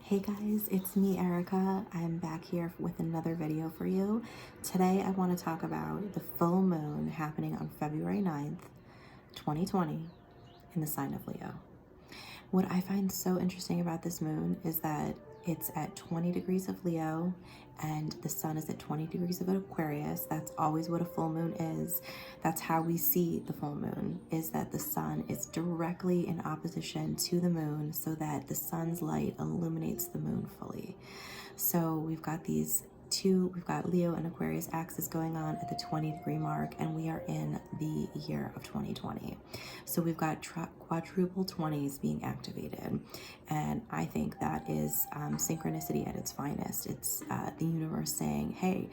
Hey guys, it's me, Erica. I'm back here with another video for you. Today I want to talk about the full moon happening on February 9th, 2020 in the sign of Leo. What I find so interesting about this moon is that it's at 20 degrees of Leo and the sun is at 20 degrees of Aquarius. That's always what a full moon is. That's how we see the full moon, is that the sun is directly in opposition to the moon so that the sun's light illuminates the moon fully. So we've got we've got Leo and Aquarius axis going on at the 20-degree mark, and we are in the year of 2020. So we've got quadruple 20s being activated, and I think that is synchronicity at its finest. It's the universe saying, hey,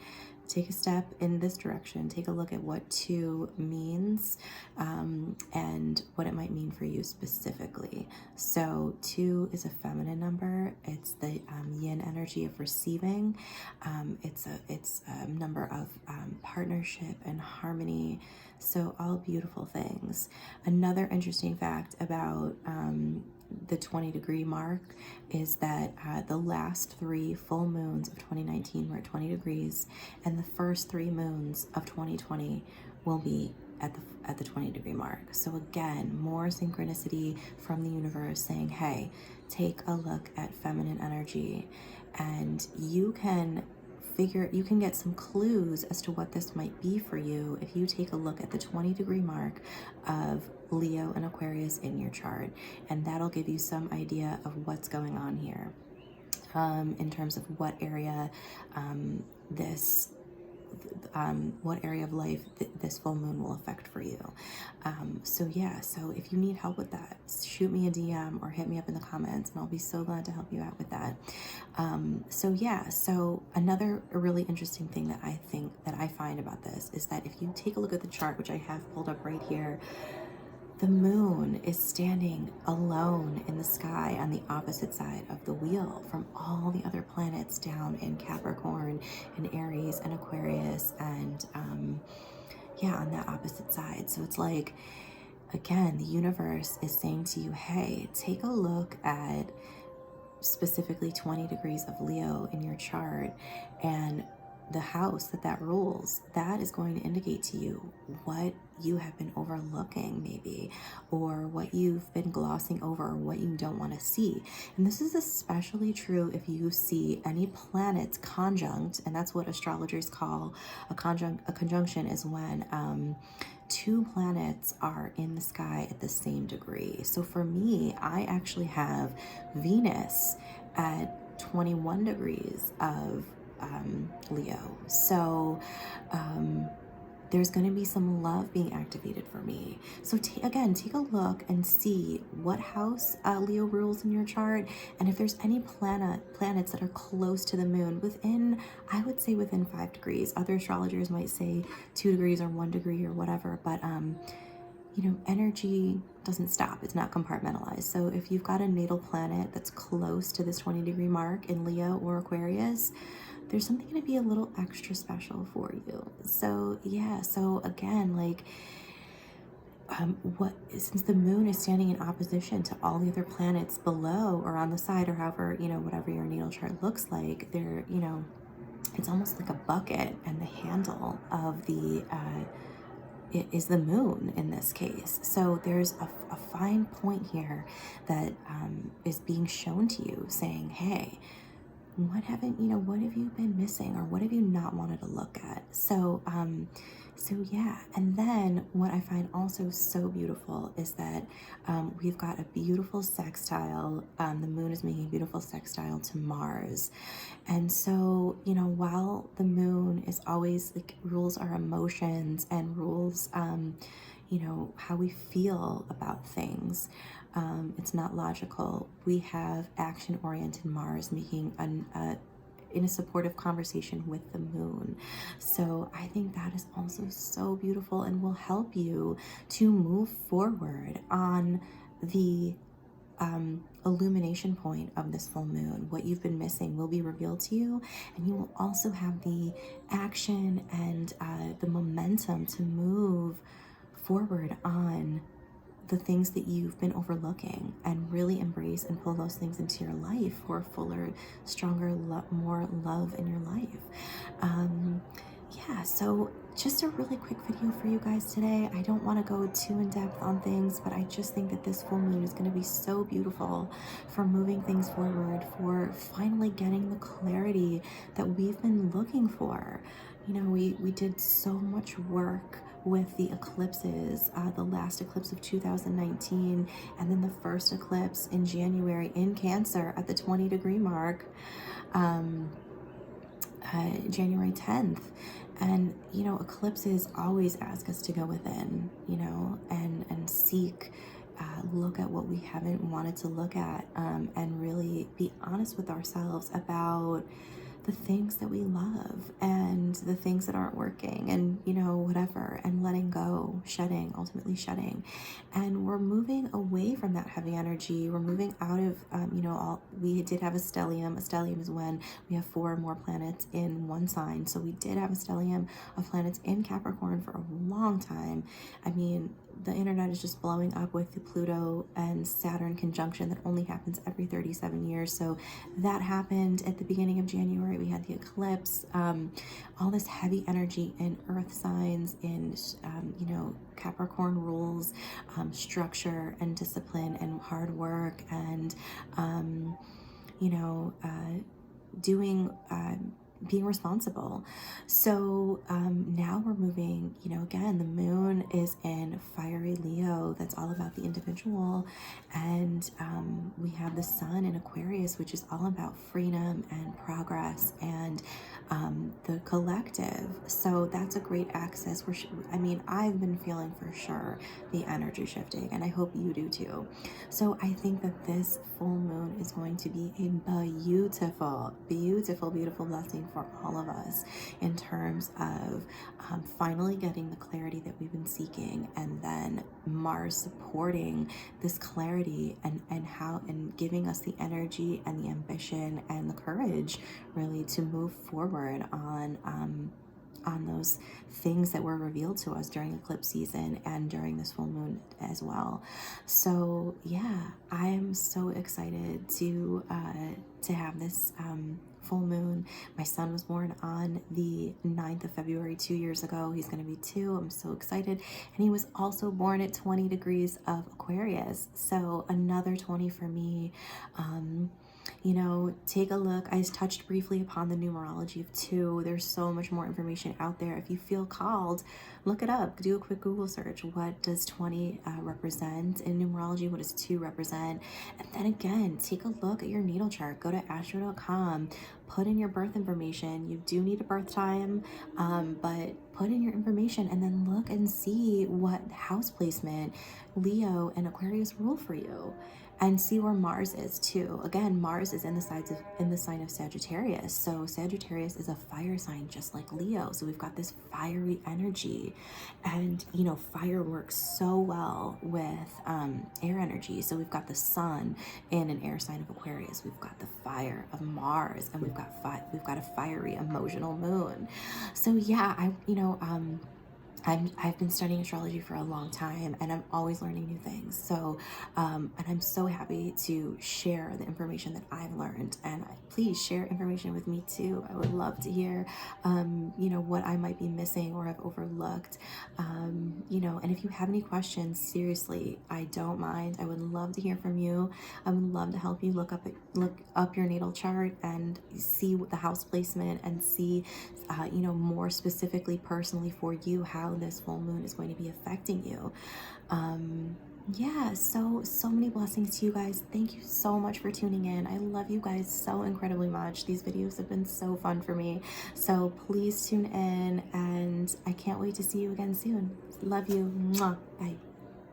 take a step in this direction, take a look at what 2 means and what it might mean for you specifically. So 2 is a feminine number. It's the yin energy of receiving. It's a number of partnership and harmony. So all beautiful things. Another interesting fact about the 20-degree mark is that the last 3 full moons of 2019 were at 20 degrees, and the first 3 moons of 2020 will be at the 20-degree mark. So again, more synchronicity from the universe saying, hey, take a look at feminine energy, and you can get some clues as to what this might be for you if you take a look at the 20-degree mark of Leo and Aquarius in your chart, and that'll give you some idea of what's going on here in terms of what area what area of life this full moon will affect for you. So if you need help with that, shoot me a DM or hit me up in the comments, and I'll be so glad to help you out with that. So another really interesting thing that I find about this is that if you take a look at the chart, which I have pulled up right here, the moon is standing alone in the sky on the opposite side of the wheel from all the other planets down in Capricorn and Aries and Aquarius and on that opposite side. So it's like, again, the universe is saying to you, hey, take a look at specifically 20 degrees of Leo in your chart and the house that rules. That is going to indicate to you what you have been overlooking maybe, or what you've been glossing over, or what you don't want to see. And this is especially true if you see any planets conjunct, and that's what astrologers call a conjunction, is when 2 planets are in the sky at the same degree. So for me, I actually have Venus at 21 degrees of Leo. So there's going to be some love being activated for me. So again, take a look and see what house Leo rules in your chart, and if there's any planets that are close to the moon within, I would say within 5 degrees. Other astrologers might say 2 degrees or 1 degree or whatever, but energy doesn't stop. It's not compartmentalized. So if you've got a natal planet that's close to this 20-degree mark in Leo or Aquarius, there's something going to be a little extra special for you. So again, since the moon is standing in opposition to all the other planets below or on the side, or however, whatever your natal chart looks like, it's almost like a bucket, and the handle of it is the moon in this case. So there's a fine point here that is being shown to you, saying, hey, what have you been missing, or what have you not wanted to look at? And then what I find also so beautiful is that we've got a beautiful sextile. The moon is making a beautiful sextile to Mars. And so, while the moon is always rules our emotions and rules, how we feel about things, it's not logical. We have action-oriented Mars making in a supportive conversation with the moon. So I think that is also so beautiful and will help you to move forward on the illumination point of this full moon. What you've been missing will be revealed to you, and you will also have the action and the momentum to move forward on the things that you've been overlooking and really embrace and pull those things into your life for fuller, stronger, more love in your life. Yeah, so just a really quick video for you guys today. I don't want to go too in depth on things, but I just think that this full moon is going to be so beautiful for moving things forward, for finally getting the clarity that we've been looking for. You know, we did so much work with the eclipses, the last eclipse of 2019, and then the first eclipse in January in Cancer at the 20-degree mark, January 10th. And, you know, eclipses always ask us to go within, you know, and seek, look at what we haven't wanted to look at, and really be honest with ourselves about the things that we love and the things that aren't working, and, you know, whatever, and letting go, shedding, ultimately shedding. And we're moving away from that heavy energy. We're moving out of, you know, we did have a stellium. A stellium is when we have 4 or more planets in one sign. So we did have a stellium of planets in Capricorn for a long time. I mean, the internet is just blowing up with the Pluto and Saturn conjunction that only happens every 37 years. So that happened at the beginning of January. We had the eclipse, all this heavy energy in earth signs, in, you know, Capricorn rules, structure and discipline and hard work, and, you know, doing, being responsible. So now we're moving, you know, again, the moon is in fiery Leo. That's all about the individual. And we have the sun in Aquarius, which is all about freedom and progress and the collective. So that's a great access. I mean, I've been feeling for sure the energy shifting, and I hope you do too. So I think that this full moon is going to be a beautiful, beautiful, beautiful blessing for all of us in terms of finally getting the clarity that we've been seeking, and then Mars supporting this clarity and giving us the energy and the ambition and the courage really to move forward on those things that were revealed to us during eclipse season and during this full moon as well. So yeah, I am so excited to have this full moon. My son was born on the 9th of February 2 years ago. He's going to be 2. I'm so excited. And he was also born at 20 degrees of Aquarius. So another 20 for me. You know, take a look. I touched briefly upon the numerology of 2. There's so much more information out there. If you feel called, look it up. Do a quick Google search. What does 20 represent in numerology? What does 2 represent? And then again, take a look at your natal chart. Go to astro.com. Put in your birth information. You do need a birth time, but put in your information and then look and see what house placement Leo and Aquarius rule for you. And see where Mars is too. Again, Mars is in the sign of Sagittarius. So Sagittarius is a fire sign just like Leo. So we've got this fiery energy, and you know, fire works so well with air energy. So we've got the sun in an air sign of Aquarius. We've got the fire of Mars, and we've got a fiery emotional moon. So yeah, I've been studying astrology for a long time, and I'm always learning new things. So, and I'm so happy to share the information that I've learned, and please share information with me too. I would love to hear, you know, what I might be missing or have overlooked, you know, and if you have any questions, seriously, I don't mind. I would love to hear from you. I would love to help you look up your natal chart and see what the house placement, and see, you know, more specifically, personally for you, how this full moon is going to be affecting you. Yeah, so many blessings to you guys. Thank you so much for tuning in. I love you guys so incredibly much. These videos have been so fun for me. So please tune in, and I can't wait to see you again soon. Love you. Mwah. Bye.